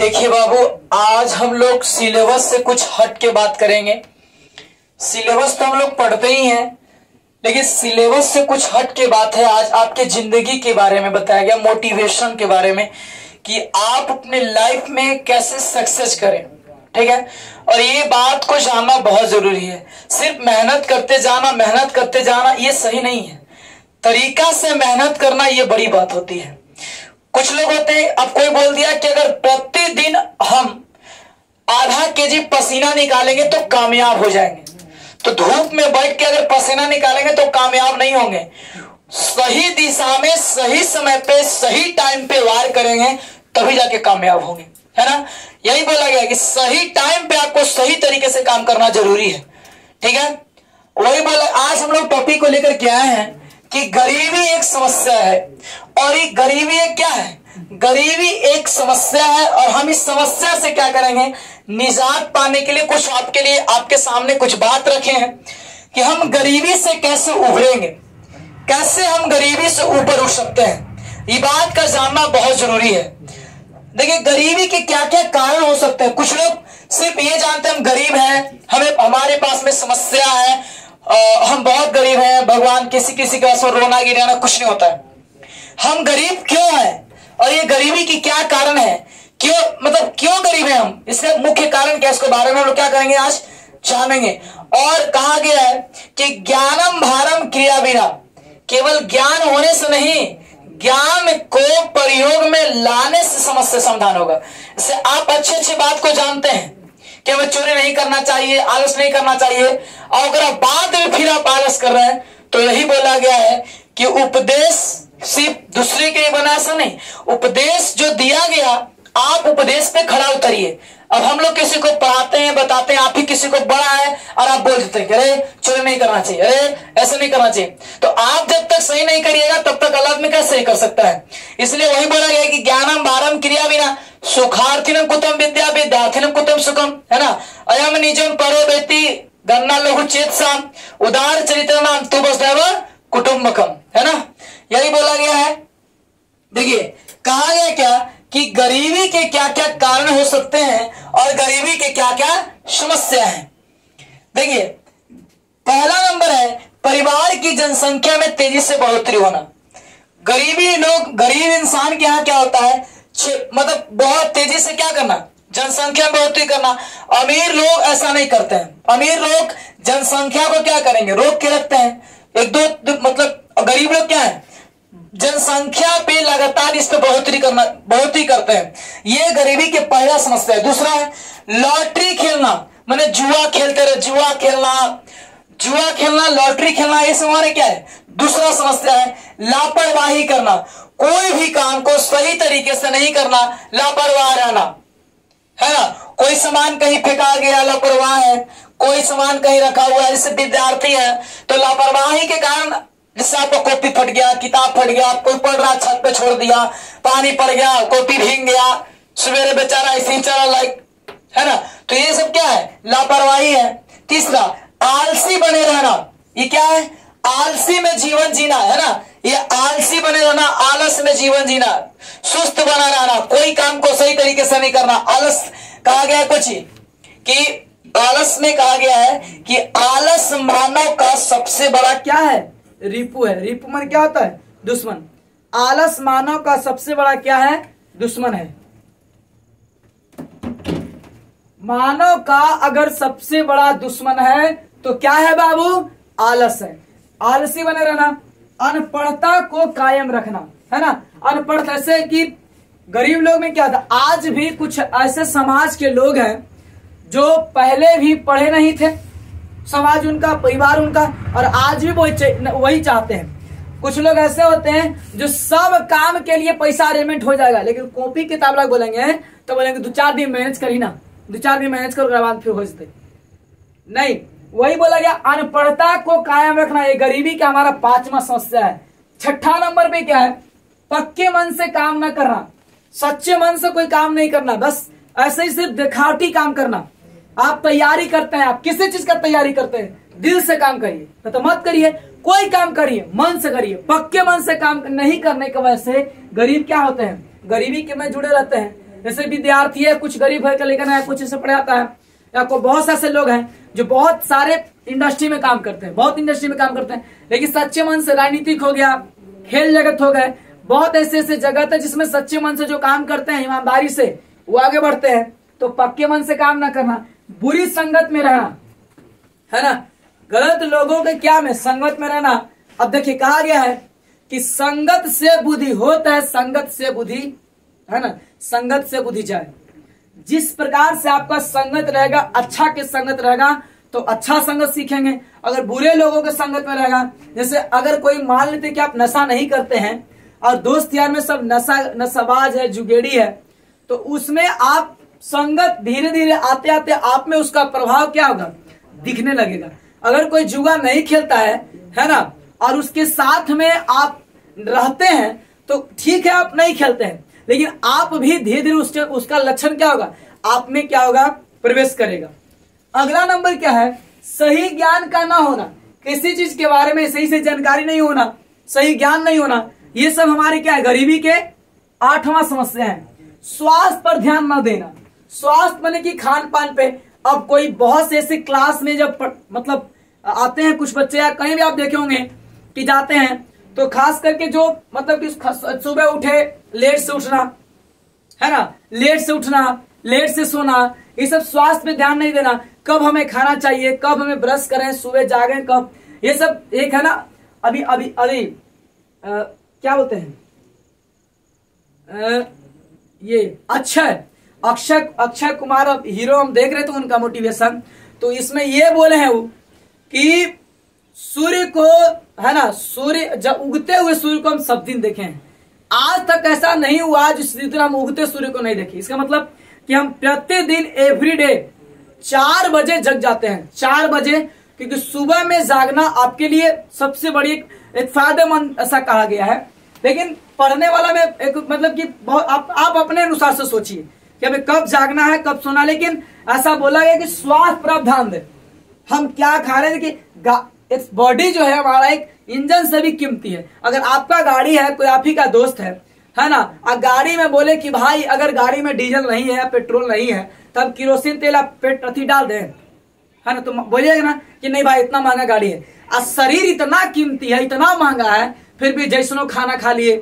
देखिए बाबू, आज हम लोग सिलेबस से कुछ हट के बात करेंगे। सिलेबस तो हम लोग पढ़ते ही हैं, लेकिन सिलेबस से कुछ हट के बात है। आज आपके जिंदगी के बारे में बताया गया, मोटिवेशन के बारे में, कि आप अपने लाइफ में कैसे सक्सेस करें। ठीक है, और ये बात को जानना बहुत जरूरी है। सिर्फ मेहनत करते जाना ये सही नहीं है। तरीका से मेहनत करना ये बड़ी बात होती है। कुछ लोग होते हैं, अब कोई बोल दिया कि अगर प्रतिदिन हम आधा केजी पसीना निकालेंगे तो कामयाब हो जाएंगे, तो धूप में बैठ के अगर पसीना निकालेंगे तो कामयाब नहीं होंगे। सही दिशा में, सही समय पे, सही टाइम पे वार करेंगे तभी जाके कामयाब होंगे, है ना। यही बोला गया कि सही टाइम पे आपको सही तरीके से काम करना जरूरी है। ठीक है, वही बोला। आज हम लोग टॉपिक को लेकर के आए हैं कि गरीबी एक समस्या है, और ये गरीबी एक क्या है? गरीबी एक समस्या है, और हम इस समस्या से क्या करेंगे, निजात पाने के लिए कुछ आपके लिए, आपके सामने कुछ बात रखे हैं कि हम गरीबी से कैसे उभरेंगे, कैसे हम गरीबी से ऊपर उठ सकते हैं। ये बात का जानना बहुत जरूरी है। देखिए, गरीबी के क्या क्या कारण हो सकते हैं। कुछ लोग सिर्फ ये जानते हैं हम गरीब हैं, हमारे पास में समस्या है, हम बहुत गरीब हैं, भगवान किसी किसी के पास रोना गिराना कुछ नहीं होता है। हम गरीब क्यों हैं, और ये गरीबी की क्या कारण है, क्यों गरीब हैं हम, इसका मुख्य कारण क्या है, इसके बारे में हम लोग क्या करेंगे, आज जानेंगे। और कहा गया है कि ज्ञानम भारम क्रिया बिना, केवल ज्ञान होने से नहीं, ज्ञान को प्रयोग में लाने से समस्या समाधान होगा। इससे आप अच्छी बात को जानते हैं कि हमें चोरी नहीं करना चाहिए, आलस नहीं करना चाहिए, और अगर आप बाद में फिर आप आलस कर रहे हैं, तो यही बोला गया है कि उपदेश सिर्फ दूसरे के लिए बना, ऐसा नहीं। उपदेश जो दिया गया, आप उपदेश पे खड़ा उतरिए। अब हम लोग किसी को पढ़ाते हैं, बताते हैं, आप ही किसी को बड़ा है और आप बोल देते हैं अरे चोरी नहीं करना चाहिए, अरे ऐसा नहीं करना चाहिए। तो आप जब तक सही नहीं करिएगा तब तक अलग में कैसे सही कर सकता है। इसलिए वही बोला गया कि ज्ञानम भारम क्रिया बिना सुखार्थिनम कुतम विद्या विद्यार्थिनम कुतम सुखम, है ना। अयम निजम परो व्यक्ति गन्ना लघु चेत साम उदार चरित्र नाम तु वसुधैव कुटुंबकम, है ना। यही बोला गया है। देखिए, कहा गया क्या कि गरीबी के क्या क्या कारण हो सकते हैं और गरीबी के क्या क्या समस्या है। देखिए, पहला नंबर है परिवार की जनसंख्या में तेजी से बढ़ोतरी होना। गरीब इंसान के यहाँ क्या होता है, मतलब बहुत तेजी से क्या करना, जनसंख्या में बढ़ोतरी करना। अमीर लोग ऐसा नहीं करते हैं। अमीर लोग जनसंख्या को क्या करेंगे, रोक के रखते हैं। एक दो मतलब गरीब लोग क्या है, जनसंख्या पे लगातार इस पे बढ़ोतरी करते हैं। ये गरीबी के पहला समस्या है। दूसरा है लॉटरी खेलना, माने जुआ खेलते रहे, जुआ खेलना, लॉटरी खेलना, ये सब हमारे क्या है, दूसरा समस्या है। लापरवाही करना, कोई भी काम को सही तरीके से नहीं करना, लापरवाह रहना, है ना। कोई सामान कहीं फेंका गया, लापरवाह है। कोई सामान कहीं रखा हुआ है, जैसे विद्यार्थी है तो लापरवाही के कारण, जिससे आपको कॉपी फट गया, किताब फट गया, कोई पढ़ रहा छत पे छोड़ दिया, पानी पड़ गया, कॉपी भीग गया, सवेरे बेचारा ऐसे ही चला, लाइक, है ना। तो ये सब क्या है, लापरवाही है। तीसरा, आलसी बने रहना। ये क्या है, आलसी में जीवन जीना, है ना। ये आलसी बने रहना, आलस में जीवन जीना, सुस्त बना रहना, कोई काम को सही तरीके से नहीं करना। आलस कहा गया है कुछ कि आलस में कहा गया है कि आलस मानव का सबसे बड़ा क्या है, रिपु है। रिपु मन क्या होता है, दुश्मन। आलस मानव का सबसे बड़ा क्या है, दुश्मन है। मानव का अगर सबसे बड़ा दुश्मन है तो क्या है बाबू, आलस है। आलसी बने रहना, अनपढ़ता को कायम रखना, है ना। अनपढ़ ऐसे कि गरीब लोग में क्या था, आज भी कुछ ऐसे समाज के लोग हैं जो पहले भी पढ़े नहीं थे, समाज उनका, परिवार उनका, और आज भी वही चाहते हैं। कुछ लोग ऐसे होते हैं जो सब काम के लिए पैसा अरेंजमेंट हो जाएगा, लेकिन कॉपी किताब लग बोलेंगे तो बोलेंगे 2-4 दिन मैनेज करी ना, 2-4 दिन मैनेज करो, बाद फिर हो जाते नहीं। वही बोला गया, अनपढ़ता को कायम रखना, ये गरीबी का हमारा 5वां समस्या है। छठा नंबर पे क्या है, पक्के मन से काम न करना, सच्चे मन से कोई काम नहीं करना, बस ऐसे ही सिर्फ दिखावटी काम करना। आप तैयारी करते हैं, आप किसी चीज का तैयारी करते हैं, दिल से काम करिए, तो मत करिए। कोई काम करिए, मन से करिए। पक्के मन से काम नहीं करने की वजह से गरीब क्या होते हैं, गरीबी के में जुड़े रहते हैं, जैसे विद्यार्थी है, कुछ गरीब है लेकिन है, कुछ ऐसे पढ़ाता है, या कोई बहुत से ऐसे लोग हैं जो बहुत सारे इंडस्ट्री में काम करते हैं, बहुत इंडस्ट्री में काम करते हैं, लेकिन सच्चे मन से राजनीतिक हो गया, खेल जगत हो गए, बहुत ऐसे ऐसे जगत है जिसमें सच्चे मन से जो काम करते हैं ईमानदारी से वो आगे बढ़ते हैं। तो पक्के मन से काम ना करना, बुरी संगत में रहना, है ना, गलत लोगों के क्या में संगत में रहना। अब देखिए कहा गया है कि संगत से बुद्धि होता है, संगत से बुद्धि, है ना, संगत से बुद्धि जाए। जिस प्रकार से आपका संगत रहेगा, अच्छा के संगत रहेगा तो अच्छा संगत सीखेंगे। अगर बुरे लोगों के संगत में रहेगा, जैसे अगर कोई मान लेते कि आप नशा नहीं करते हैं और दोस्त यार में सब नशाबाज है, जुगेड़ी है, तो उसमें आप संगत धीरे धीरे आते आते आप में उसका प्रभाव क्या होगा, दिखने लगेगा। अगर कोई जुआ नहीं खेलता है ना, और उसके साथ में आप रहते हैं तो ठीक है, आप नहीं खेलते हैं, लेकिन आप भी धीरे धीरे उसका लक्षण क्या होगा, आप में क्या होगा, प्रवेश करेगा। अगला नंबर क्या है, सही ज्ञान का ना होना, किसी चीज के बारे में सही से जानकारी नहीं होना, सही ज्ञान नहीं होना, ये सब हमारे क्या है, गरीबी के 8वां समस्या है। स्वास्थ्य पर ध्यान न देना, स्वास्थ्य माने कि खान पान पे। अब कोई बहुत से ऐसे क्लास में जब मतलब आते हैं कुछ बच्चे, या कहीं भी आप देखे होंगे कि जाते हैं, तो खास करके जो मतलब कि सुबह उठे लेट से उठना, है ना, लेट से उठना, लेट से सोना, ये सब स्वास्थ्य पे ध्यान नहीं देना। कब हमें खाना चाहिए, कब हमें ब्रश करें, सुबह जागें कब, ये सब एक है ना। अभी अभी अभी क्या बोलते हैं, ये अक्षय कुमार हीरो हम देख रहे थे उनका मोटिवेशन, तो इसमें ये बोले हैं वो कि सूर्य को, है ना, सूर्य जब उगते हुए सूर्य को हम सब दिन देखे हैं, आज तक ऐसा नहीं हुआ जिस दिन हम उगते सूर्य को नहीं देखे। इसका मतलब कि हम प्रतिदिन एवरीडे 4 बजे जग जाते हैं, 4 बजे, क्योंकि सुबह में जागना आपके लिए सबसे बड़ी एक फायदेमंद ऐसा कहा गया है। लेकिन पढ़ने वाला में एक मतलब कि आप अपने अनुसार से सोचिए कि हमें कब जागना है, कब सोना। लेकिन ऐसा बोला गया कि स्वास्थ्य पर ध्यान दे, हम क्या खा रहे हैं कि बॉडी जो है हमारा एक इंजन से भी कीमती है। अगर आपका गाड़ी है, कोई आप ही का दोस्त है ना, और गाड़ी में बोले कि भाई अगर गाड़ी में डीजल नहीं है, पेट्रोल नहीं है, तब केरोसिन तेल आप पेट्रोल डाल दें, है ना, तो बोलिएगा ना कि नहीं भाई इतना महंगा गाड़ी है। और शरीर इतना कीमती है, इतना महंगा है, फिर भी जैसनो खाना खा लिए,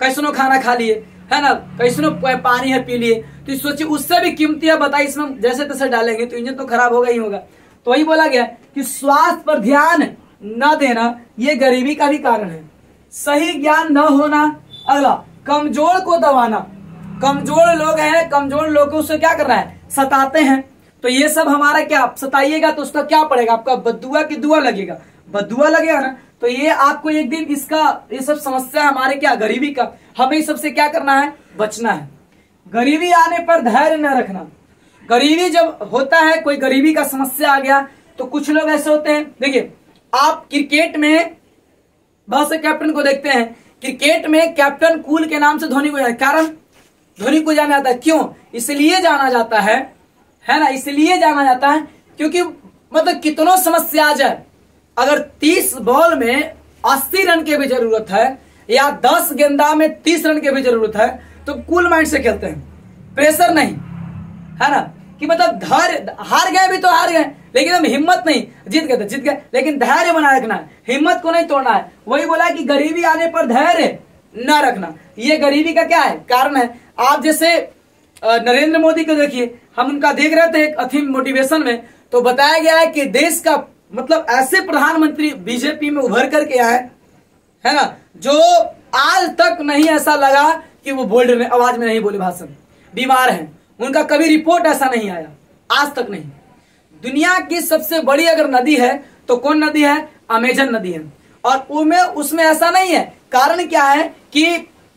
कैसनो खाना खा लिए, है ना, कैसनो पानी है पी लिए, तो सोचिए उससे भी कीमती है, बताइए इसमें जैसे तैसे डालेंगे तो इंजन तो खराब होगा ही होगा। तो वही बोला गया कि स्वास्थ्य पर ध्यान न देना ये गरीबी का भी कारण है। सही ज्ञान न होना। अगला, कमजोर को दबाना, कमजोर लोग हैं, कमजोर लोगों से क्या करना है, सताते हैं, तो ये सब हमारा क्या, सताइएगा तो उसका क्या पड़ेगा, आपका बद्दुआ की दुआ लगेगा, बद्दुआ लगेगा ना, तो ये आपको एक दिन इसका, ये सब समस्या हमारे क्या, गरीबी का, हमें इस सबसे क्या करना है, बचना है। गरीबी आने पर धैर्य न रखना, गरीबी जब होता है, कोई गरीबी का समस्या आ गया, तो कुछ लोग ऐसे होते हैं, देखिए आप क्रिकेट में बहुत से कैप्टन को देखते हैं, क्रिकेट में कैप्टन कूल के नाम से धोनी को, कारण धोनी को जाना जाता है, क्यों, इसलिए जाना जाता है ना, इसलिए जाना जाता है क्योंकि मतलब कितनों समस्या आ जाए, अगर 30 बॉल में 80 रन की भी जरूरत है, या 10 गेंदा में 30 रन की भी जरूरत है, तो कूल माइंड से खेलते हैं, प्रेशर नहीं, है ना, कि मतलब धैर्य, हार गए भी तो हार गए, लेकिन हम हिम्मत नहीं, जीत गए तो जीत गए, लेकिन धैर्य बनाए रखना है, हिम्मत को नहीं तोड़ना है। वही बोला कि गरीबी आने पर धैर्य न रखना, ये गरीबी का क्या है, कारण है। आप जैसे नरेंद्र मोदी को देखिए, हम उनका देख रहे थे एक अथीम मोटिवेशन में, तो बताया गया है कि देश का मतलब ऐसे प्रधानमंत्री बीजेपी में उभर करके आए, है ना, जो आज तक नहीं ऐसा लगा कि वो बोल रहे, आवाज में नहीं बोले, भाषण, बीमार हैं, उनका कभी रिपोर्ट ऐसा नहीं आया, आज तक नहीं। दुनिया की सबसे बड़ी अगर नदी है तो कौन नदी है, अमेजन नदी है, और उसमें ऐसा नहीं है, कारण क्या है कि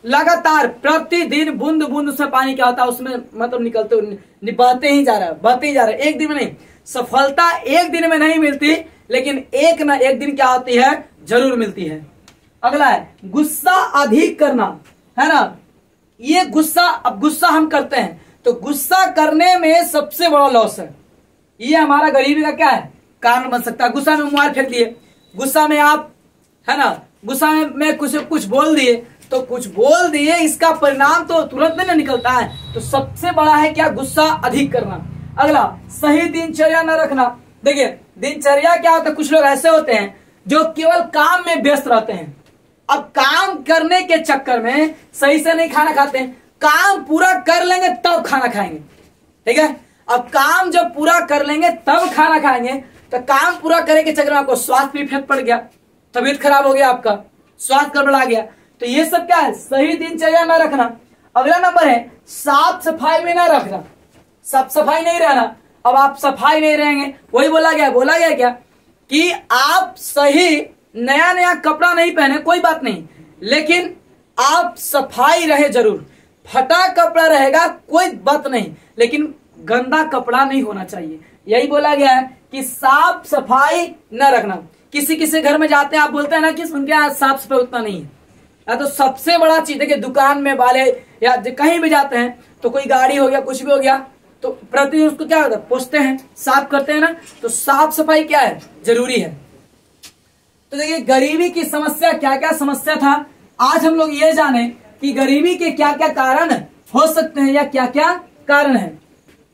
लगातार प्रतिदिन बूंद बूंद उसमें पानी क्या होता है, उसमें मतलब निकलते बहते ही जा रहा है, बहते ही जा रहा है, एक दिन में नहीं, सफलता एक दिन में नहीं मिलती, लेकिन एक ना एक दिन क्या होती है, जरूर मिलती है। अगला है गुस्सा अधिक करना, है ना, ये गुस्सा, अब गुस्सा हम करते हैं तो गुस्सा करने में सबसे बड़ा लॉस है, ये हमारा गरीबी का क्या है, कारण बन सकता है। गुस्सा में मोबाइल फेंक दिए, गुस्सा में आप, है ना, गुस्सा में कुछ बोल दिए, तो कुछ बोल दिए, इसका परिणाम तो तुरंत नहीं निकलता है। तो सबसे बड़ा है क्या, गुस्सा अधिक करना। अगला, सही दिनचर्या न रखना। देखिए दिनचर्या क्या होता है, कुछ लोग ऐसे होते हैं जो केवल काम में व्यस्त रहते हैं। अब काम करने के चक्कर में सही से नहीं खाना खाते हैं, काम पूरा कर लेंगे तब खाना खाएंगे, ठीक है। अब काम जब पूरा कर लेंगे तब खाना खाएंगे, तो काम पूरा करने के चक्कर में आपको स्वास्थ्य भी इफेक्ट पड़ गया, तबीयत खराब हो गया, आपका स्वास्थ्य गड़बड़ा गया। तो ये सब क्या है, सही दिनचर्या न रखना। अगला नंबर है साफ सफाई में न रखना, साफ सफाई नहीं रहना। अब आप सफाई नहीं रहेंगे, वही बोला गया क्या कि आप सही नया नया कपड़ा नहीं पहने कोई बात नहीं, लेकिन आप सफाई रहे जरूर। फटा कपड़ा रहेगा कोई बात नहीं, लेकिन गंदा कपड़ा नहीं होना चाहिए। यही बोला गया है कि साफ सफाई न रखना। किसी घर में जाते हैं, आप बोलते हैं ना कि उनके यहाँ साफ सफाई उतना नहीं है। तो सबसे बड़ा चीज है कि दुकान में वाले या कहीं भी जाते हैं तो कोई गाड़ी हो गया, कुछ भी हो गया, तो प्रतिदिन उसको क्या होता है, पोंछते हैं, साफ करते हैं ना। तो साफ सफाई क्या है, जरूरी है। तो देखिए गरीबी की समस्या, क्या क्या समस्या था, आज हम लोग ये जाने कि गरीबी के क्या क्या कारण हो सकते हैं या क्या क्या कारण है।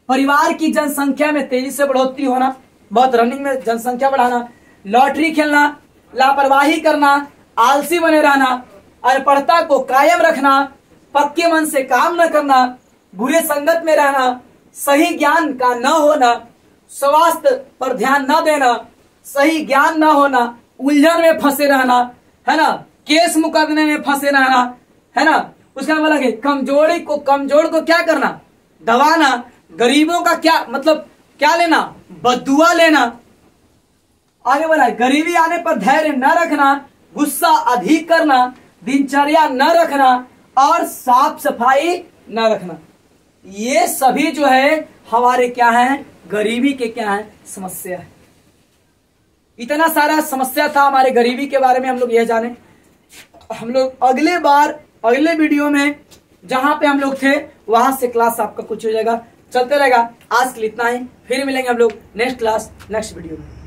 परिवार की जनसंख्या में तेजी से बढ़ोतरी होना, बहुत रनिंग में जनसंख्या बढ़ाना, लॉटरी खेलना, लापरवाही करना, आलसी बने रहना, अनपढ़ता को कायम रखना, पक्के मन से काम न करना, बुरे संगत में रहना, सही ज्ञान का न होना, स्वास्थ्य पर ध्यान न देना, सही ज्ञान न होना, उलझन में फंसे रहना, है ना, केस मुकदमे में फंसे रहना, है ना। उसका बोला कि कमजोर को क्या करना, दबाना, गरीबों का क्या मतलब क्या लेना, बद्दुआ लेना। आगे बोला गरीबी आने पर धैर्य न रखना, गुस्सा अधिक करना, दिनचर्या न रखना और साफ सफाई न रखना। ये सभी जो है हमारे क्या है, गरीबी के क्या है, समस्या है। इतना सारा समस्या था हमारे गरीबी के बारे में, हम लोग यह जाने। हम लोग अगले वीडियो में जहां पे हम लोग थे वहां से क्लास आपका कुछ हो जाएगा, चलते रहेगा। आज के लिए इतना ही, फिर मिलेंगे हम लोग नेक्स्ट क्लास नेक्स्ट वीडियो में।